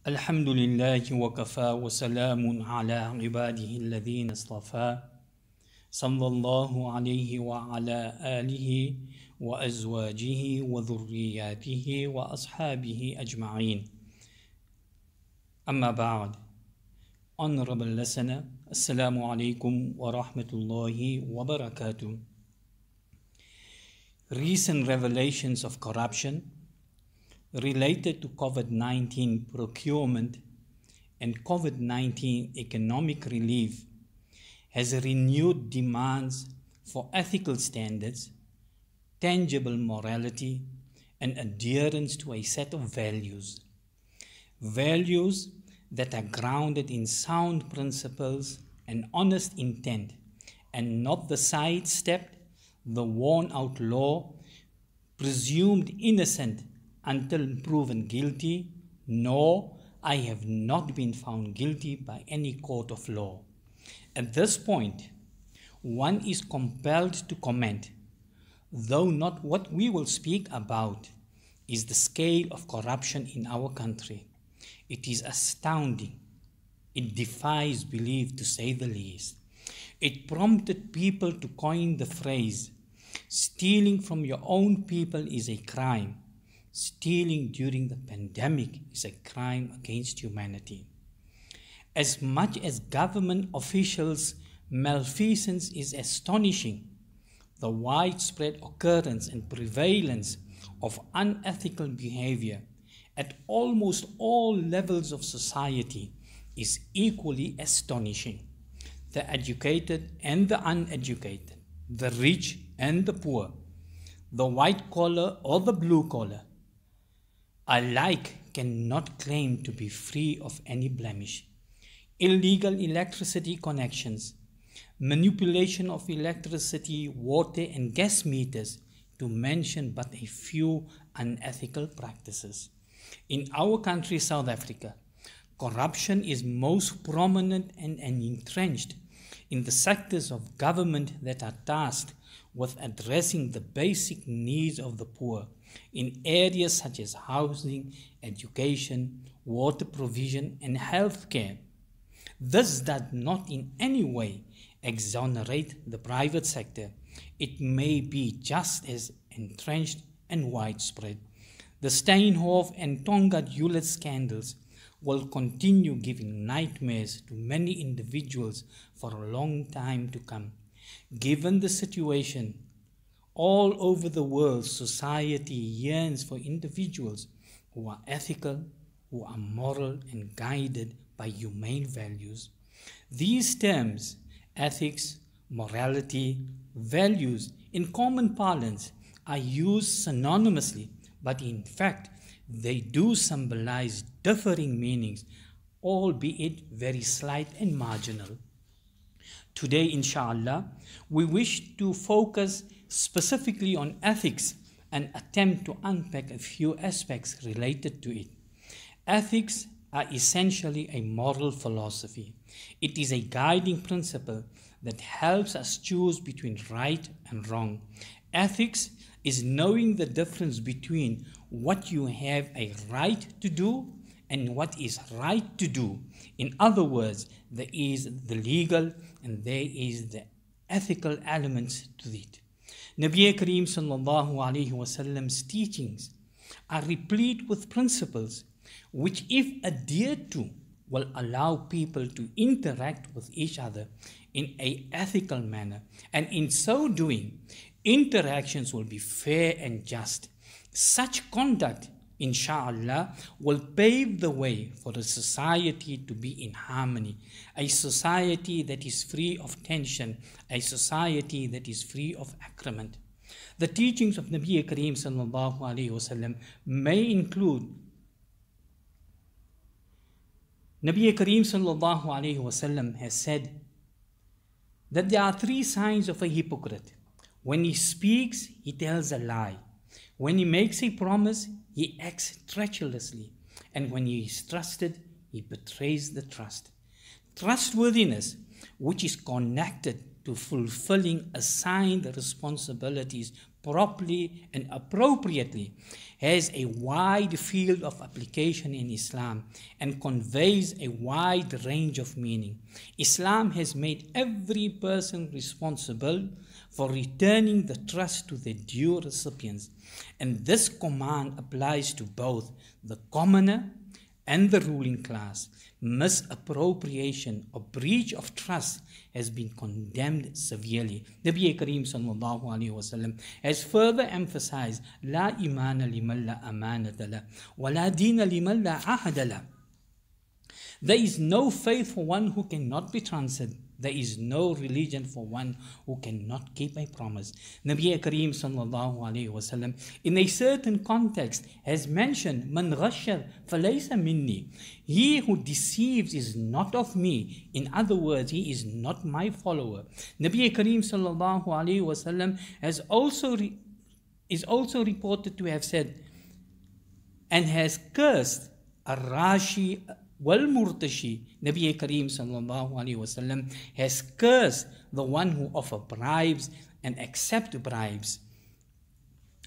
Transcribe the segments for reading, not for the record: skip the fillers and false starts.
الحمد لله وكفى وسلام على عباده الذين اصطفى صلى الله عليه وعلى آله وأزواجه وذرياته وأصحابه أجمعين. أما بعد. Honorable listener, Assalamu alaikum wa rahmatullahi wa barakatuh. Recent revelations of corruption related to COVID-19 procurement and COVID-19 economic relief has renewed demands for ethical standards, tangible morality, and adherence to a set of values. Values that are grounded in sound principles and honest intent, and not the sidestepped, the worn-out law, presumed innocent until proven guilty, nor I have not been found guilty by any court of law. At this point, one is compelled to comment, though not what we will speak about is the scale of corruption in our country. It is astounding. It defies belief, to say the least. It prompted people to coin the phrase, "Stealing from your own people is a crime. Stealing during the pandemic is a crime against humanity." As much as government officials' malfeasance is astonishing, the widespread occurrence and prevalence of unethical behavior at almost all levels of society is equally astonishing. The educated and the uneducated, the rich and the poor, the white collar or the blue collar, alike cannot claim to be free of any blemish. Illegal electricity connections, manipulation of electricity, water and gas meters, to mention but a few unethical practices. In our country, South Africa, corruption is most prominent and entrenched in the sectors of government that are tasked with addressing the basic needs of the poor in areas such as housing, education, water provision, and health care. This does not in any way exonerate the private sector. It may be just as entrenched and widespread. The Steenhof and Tonga Hewlett scandals will continue giving nightmares to many individuals for a long time to come. Given the situation, all over the world, society yearns for individuals who are ethical, who are moral and guided by humane values. These terms, ethics, morality, values, in common parlance, are used synonymously, but in fact, they do symbolize differing meanings, albeit very slight and marginal. Today, inshallah, we wish to focus specifically on ethics and attempt to unpack a few aspects related to it. Ethics are essentially a moral philosophy. It is a guiding principle that helps us choose between right and wrong. Ethics is knowing the difference between what you have a right to do and what is right to do. In other words, there is the legal and there is the ethical elements to it. Nabi Kareem sallallahu alaihi wasallam's teachings are replete with principles which, if adhered to, will allow people to interact with each other in an ethical manner, and in so doing, interactions will be fair and just. Such conduct, inshallah, will pave the way for a society to be in harmony, a society that is free of tension, a society that is free of agreement. The teachings of Nabi Kareem sallallahu alaihi wasallam may include Nabi Kareem sallallahu alaihi wasallam has said that there are three signs of a hypocrite. When he speaks, he tells a lie. When he makes a promise, he acts treacherously. And when he is trusted, he betrays the trust. Trustworthiness, which is connected to fulfilling assigned responsibilities, properly and appropriately, has a wide field of application in Islam and conveys a wide range of meaning. Islam has made every person responsible for returning the trust to the due recipients, and this command applies to both the commoner and the ruling class. Misappropriation or breach of trust has been condemned severely. Nabi Kareem sallallahu alaihi wasallam has further emphasized, La imana liman la amanata la, wa la dina liman la ahada la. There is no faith for one who cannot be trusted. There is no religion for one who cannot keep a promise. Nabi Kareem sallallahu alayhi wasallam in a certain context has mentioned, Man ghashar falaysa minni. He who deceives is not of me. In other words, he is not my follower. Nabi Kareem sallallahu alayhi wasallam is also reported to have said and has cursed Ar-Rashi Wal-Murtashi. Nabi Kareem sallallahu alayhi wasallam has cursed the one who offers bribes and accepts bribes.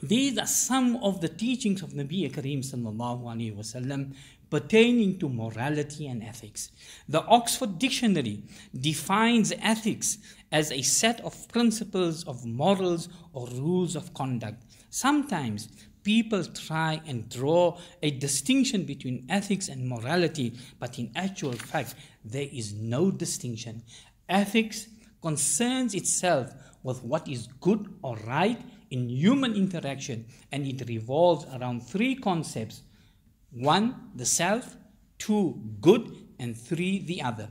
These are some of the teachings of Nabi Kareem sallallahu alayhi wasallam pertaining to morality and ethics. The Oxford Dictionary defines ethics as a set of principles of morals or rules of conduct. Sometimes people try and draw a distinction between ethics and morality, but in actual fact, there is no distinction. Ethics concerns itself with what is good or right in human interaction, and it revolves around three concepts. 1, the self; 2, good; and 3, the other.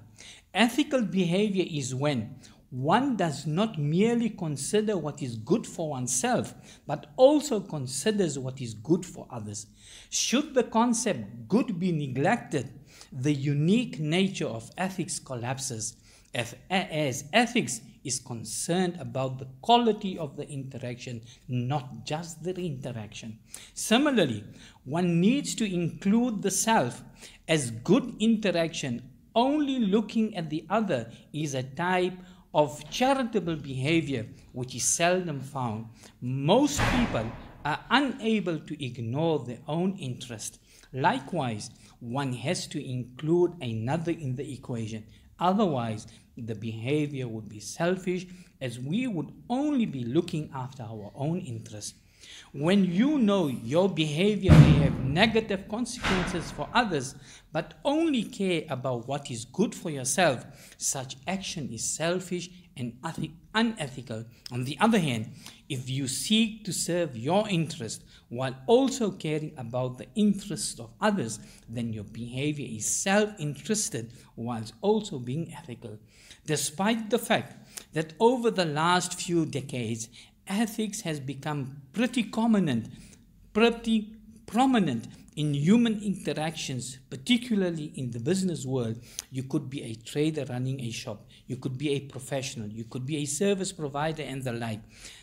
Ethical behavior is when one does not merely consider what is good for oneself, but also considers what is good for others. Should the concept good be neglected, the unique nature of ethics collapses, as ethics is concerned about the quality of the interaction, not just the interaction. Similarly, one needs to include the self as good interaction. Only looking at the other is a type of charitable behavior which is seldom found. Most people are unable to ignore their own interest. Likewise, one has to include another in the equation. Otherwise, the behavior would be selfish, as we would only be looking after our own interest. When you know your behavior may have negative consequences for others, but only care about what is good for yourself, such action is selfish and unethical. On the other hand, if you seek to serve your interest while also caring about the interests of others, then your behavior is self-interested whilst also being ethical. Despite the fact that over the last few decades, ethics has become pretty prominent in human interactions, particularly in the business world. You could be a trader running a shop, you could be a professional, you could be a service provider and the like.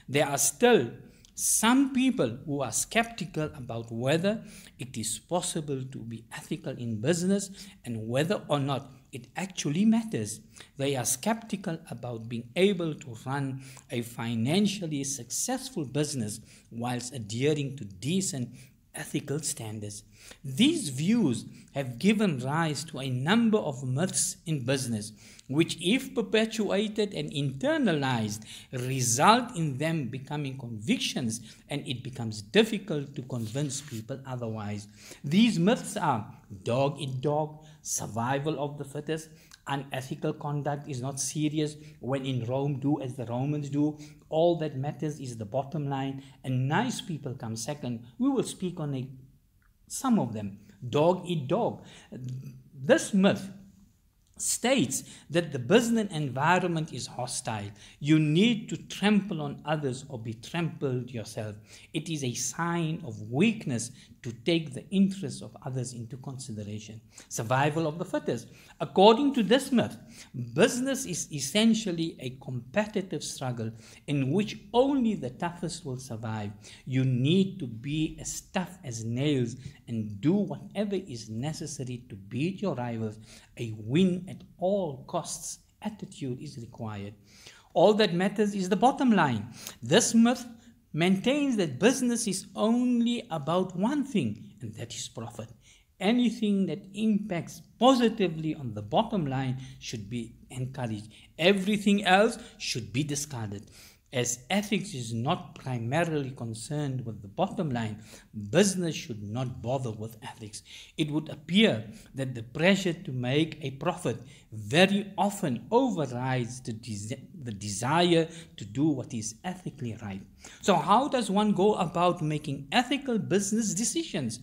There are still some people who are skeptical about whether it is possible to be ethical in business and whether or not it actually matters. They are skeptical about being able to run a financially successful business whilst adhering to decent ethical standards. These views have given rise to a number of myths in business, which, if perpetuated and internalized, result in them becoming convictions, and it becomes difficult to convince people otherwise. These myths are dog eat dog, survival of the fittest, unethical conduct is not serious, when in Rome do as the Romans do, all that matters is the bottom line, and nice people come second. We will speak on some of them. Dog eat dog. This myth states that the business environment is hostile. You need to trample on others or be trampled yourself. It is a sign of weakness to take the interests of others into consideration. Survival of the fittest. According to this myth, business is essentially a competitive struggle in which only the toughest will survive. You need to be as tough as nails and do whatever is necessary to beat your rivals. A win at all costs attitude is required. All that matters is the bottom line. This myth maintains that business is only about one thing, and that is profit. Anything that impacts positively on the bottom line should be encouraged. Everything else should be discarded. As ethics is not primarily concerned with the bottom line, business should not bother with ethics. It would appear that the pressure to make a profit very often overrides the desire to do what is ethically right. So how does one go about making ethical business decisions?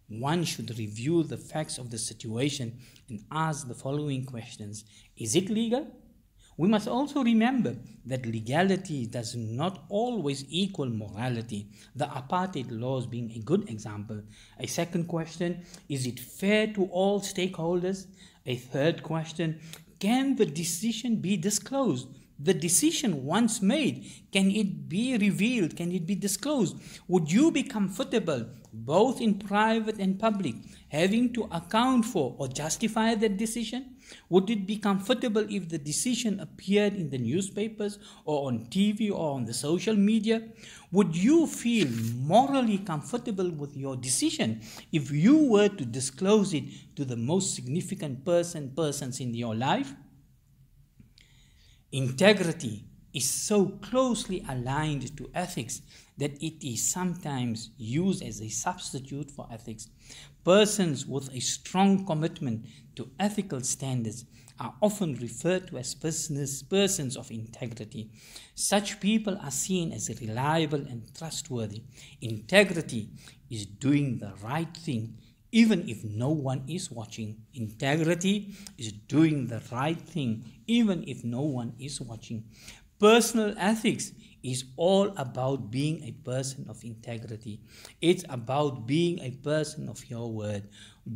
One should review the facts of the situation and ask the following questions. Is it legal? We must also remember that legality does not always equal morality, the apartheid laws being a good example. A second question, is it fair to all stakeholders? A third question, can the decision be disclosed? The decision once made, can it be revealed? Can it be disclosed? Would you be comfortable, both in private and public, having to account for or justify that decision? Would it be comfortable if the decision appeared in the newspapers or on TV or on the social media? Would you feel morally comfortable with your decision if you were to disclose it to the most significant persons in your life? Integrity is so closely aligned to ethics that it is sometimes used as a substitute for ethics. Persons with a strong commitment to ethical standards are often referred to as persons of integrity. Such people are seen as reliable and trustworthy. Integrity is doing the right thing even if no one is watching. Integrity is doing the right thing even if no one is watching. Personal ethics is all about being a person of integrity. It's about being a person of your word,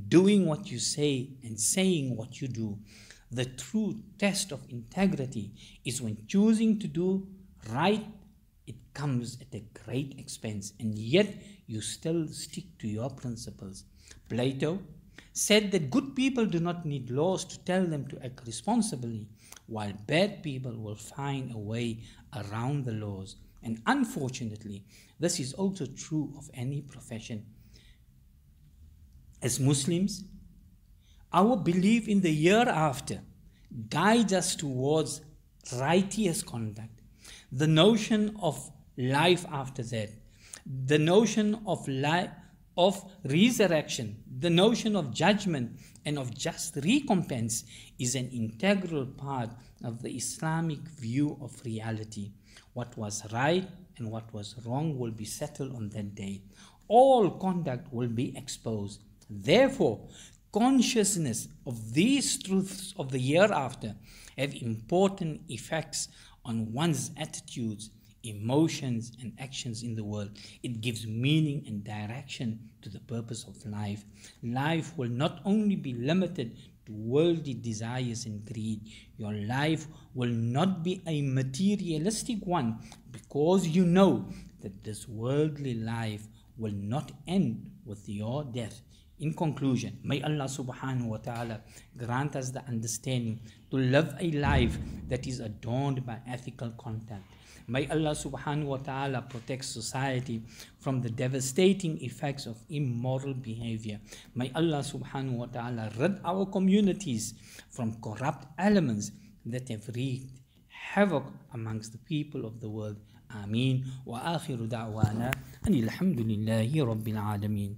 doing what you say and saying what you do. The true test of integrity is when choosing to do right, it comes at a great expense, and yet you still stick to your principles. Plato said that good people do not need laws to tell them to act responsibly, while bad people will find a way around the laws. And unfortunately, this is also true of any profession. As Muslims, our belief in the hereafter guides us towards righteous conduct. The notion of life after that, the notion of resurrection, the notion of judgment and of just recompense is an integral part of the Islamic view of reality. What was right and what was wrong will be settled on that day. All conduct will be exposed. Therefore, consciousness of these truths of the hereafter have important effects on one's attitudes, emotions and actions in the world. It gives meaning and direction to the purpose of life. Life will not only be limited to worldly desires and greed. Your life will not be a materialistic one, because you know that this worldly life will not end with your death. In conclusion, may Allah subhanahu wa ta'ala grant us the understanding to live a life that is adorned by ethical conduct. May Allah subhanahu wa ta'ala protect society from the devastating effects of immoral behavior. May Allah subhanahu wa ta'ala rid our communities from corrupt elements that have wreaked havoc amongst the people of the world. Ameen. Wa akhiru da'wana anil hamdulillahi rabbil alameen.